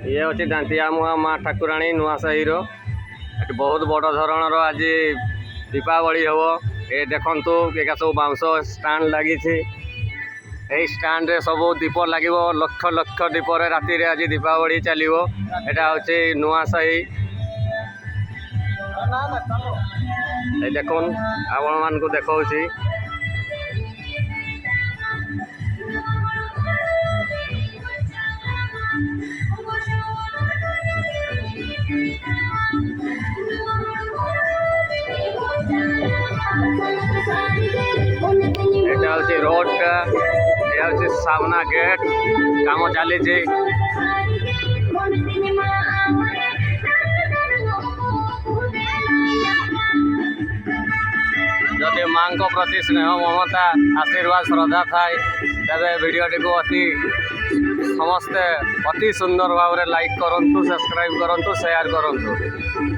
ये हूँ दांतियामुआ माँ ठाकुराणी नुआसाही बहुत बड़ धरणर आज दीपावली हम ये देखु ये सब बाउंस स्टाण्ड लगी स्टाण्ड रे सब दीप लगे लक्ष लक्ष दीप राति आज दीपावली चलो यहाँ हूँ नुआसाही देखुन आपण मान को देखा এটা হচ্ছে রোডটা এটা হচ্ছে সামনা গেট কাম চালিছে যদি মাঙ্ক প্রতি স্নেহ মমতা आशीर्वाद श्रद्धा थाए तेरे भिडियोटी को अति समस्ते अति सुंदर भाव लाइक करूँ सब्सक्राइब करूँ शेयर करूँ।